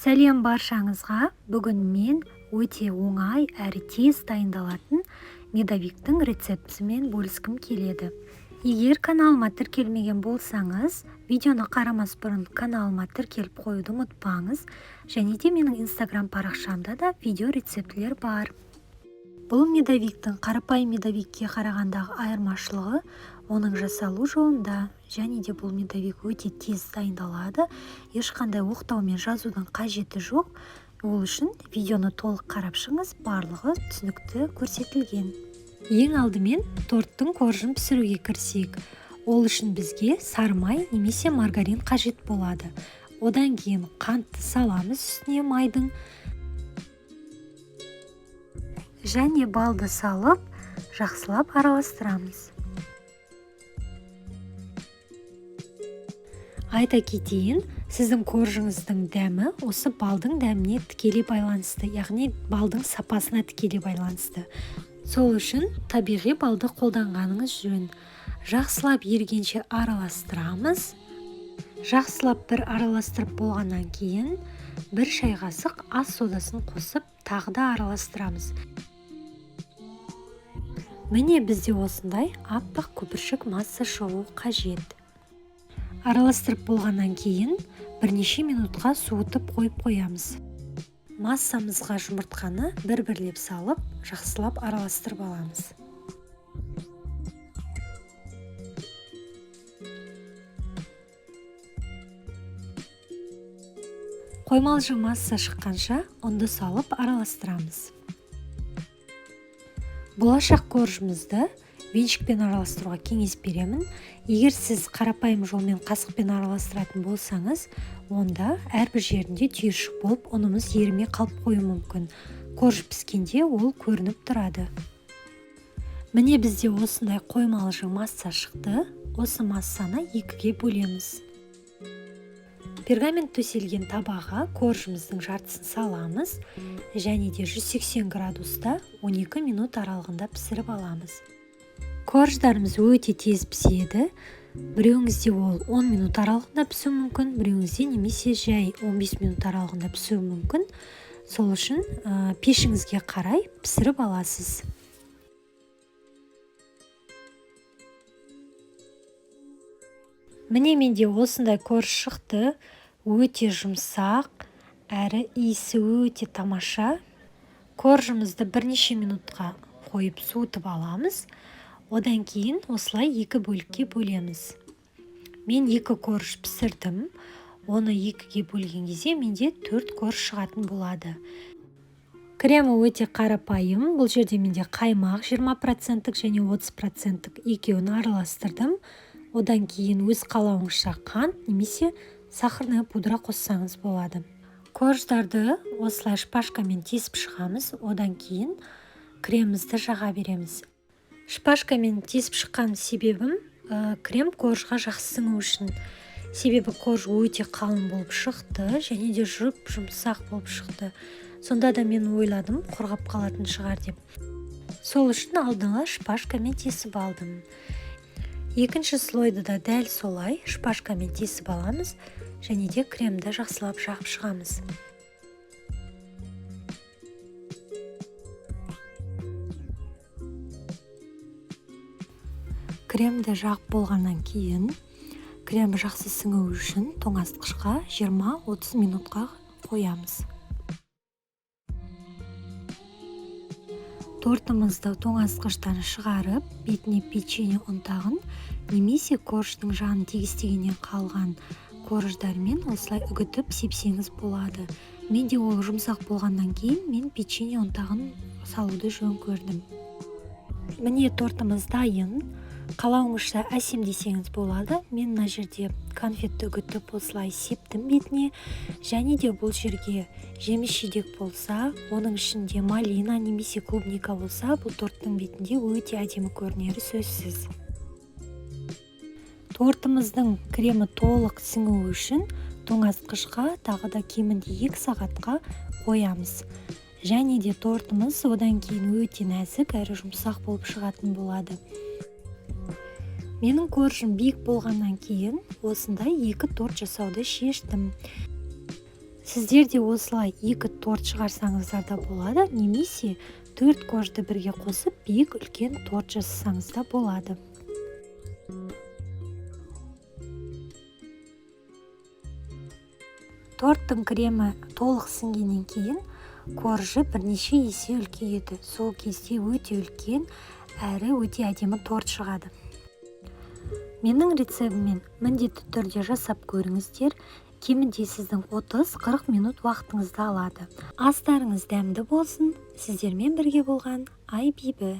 Сәлем баршаңызға. Бүгін мен өте оңай әрі тез дайындалатын медовиктің рецептісімен бөліскім келеді. Егер каналыма тіркелмеген болсаңыз, видеоны қарамас бұрын каналыма тіркеліп қоюды ұмытпаңыз, және де менің инстаграм парақшамда да видео рецептілер бар. Бұл медовиктің қарапайым медовикке қарағандағы айырмашылығы оның жасалу жолында, және де бұл медовик өте тез дайындалады. Ешқандай оқтаумен жазудың қажеті жоқ. Ол үшін видеоны толық қарап шығыңыз, барлығы түсінікті көрсетілген. Ең алдымен торттың коржын пісіруге кірісейік. Ол үшін бізге сары май немесе маргарин қажет болады. Одан кейін қантты саламыз үстіне майдың. Және балды салып, жақсылап араластырамыз. Айта кетейін, сіздің коржыңыздың дәмі осы балдың дәміне тікелей байланысты, яғни балдың сапасына тікелей байланысты. Сол үшін табиғи балды қолданғаныңыз жөн. Жақсылап ергенше араластырамыз. Жақсылап бір араластырып болғаннан кейін, бір шай қасық ас содасын қосып, тағы да араластырамыз. Міне бізде осындай аппақ көпіршік масса шығуы қажет. Араластырып болғаннан кейін бірнеше минутқа суытып қойып қоямыз. Массамызға жұмыртқаны бір-бірлеп салып, жақсылап араластырып аламыз. Қоймалжың масса шыққанша ұнды салып араластырамыз. Болашақ коржымызды венчикпен араластыруға кеңес беремін. Егер сіз қарапайым жолмен қасықпен араластыратын болсаңыз, онда әрбір жерінде түйіршік болып, ұнымыз ерімей қалып қою мүмкін. Корж піскенде ол көрініп тұрады. Міне бізде осындай қоймалжың масса шықты. Осы массаны екіге бөлеміз. Пергамент төселген табаға коржымыздың жартысын саламыз, және де 180 градуста 12 минут аралығында пісіріп аламыз. Корждарымыз өте тез піседі. Біреуіңізде ол 10 минут аралығында пісуі мүмкін, біреуіңізде немесе жай 15 минут аралығында пісуі мүмкін. Сол үшін пешіңізге қарай пісіріп аласыз. Міне менде осындай корж шықты. Өте жұмсақ, әрі иісі өте тамаша. Коржымызды бірнеше минутқа қойып суытып аламыз. Одан кейін осылай екі бөлікке бөлеміз. Мен 2 корж пісірдім. Оны екіге бөлген кезде менде 4 корж шығатын болады. Кремі өте қарапайым. Бұл жерде менде қаймақ 20% және 30% екеуін араластырдым. Одан кейін өз қалауыңызша қант немесе сахарная пудра қоссаңыз болады. Корждарды осылай шпажкамен тесіп шығамыз. Одан кейін кремімізді жаға береміз. Шпажкамен тесіп шыққан себебім крем коржға жақсы сіңу үшін. Себебі корж өте қалың болып шықты, және де жұмсақ болып шықты. Сонда да мен ойладым, құрғап қалатын шығар деп. Сол үшін алдын ала шпажкамен тесіп алдым. Екінші слойды да дәл солай шпажкамен тесіп аламыз, және де кремді жақсылап жағып шығамыз. Кремді жағып болғаннан кейін, крем жақсы сіңу үшін тоңазытқышқа 20-30 минутқа қоямыз. Тортымызды тоңазытқыштан шығарып, бетіне печенье ұнтағын немесе корждың жағын тегістегеннен қалған корждармен осылай үгітіп сепсеңіз болады. Менде ол жұмсақ болғаннан кейін мен печенье ұнтағын салуды жөн көрдім. Міне тортымыз дайын. Қалауыңызша әсемдесеңіз болады. Мен мына жерде конфетті үгітіп осылай септім бетіне, және де бұл жерге жеміс-жидек болса, оның ішінде малина немесе клубника болса, бұл торттың бетінде өте әдемі көрінері сөзсіз. Тортымыздың кремі толық сіңуі үшін тоңазытқышқа тағы да кемінде 2 сағатқа қоямыз. Және де тортымыз одан кейін өте нәзік әрі жұмсақ болып шығатын болады. Менің коржым биік болғаннан кейін осындай 2 торт жасауды шештім. Сіздер де осылай 2 торт шығарсаңыздар да болады, немесе 4 коржды бірге қосып биік үлкен торт жасасаңыз да болады. Торттың кремі толық сіңгеннен кейін коржы бірнеше есе үлкейеді. Сол кезде өте үлкен әрі өте әдемі торт шығады. Менің рецебіммен міндетті түрде жасап көріңіздер. Кемінде сіздің 30-40 минут уақытыңызды алады. Астарыңыз дәмді болсын. Сіздермен бірге болған Айбибі.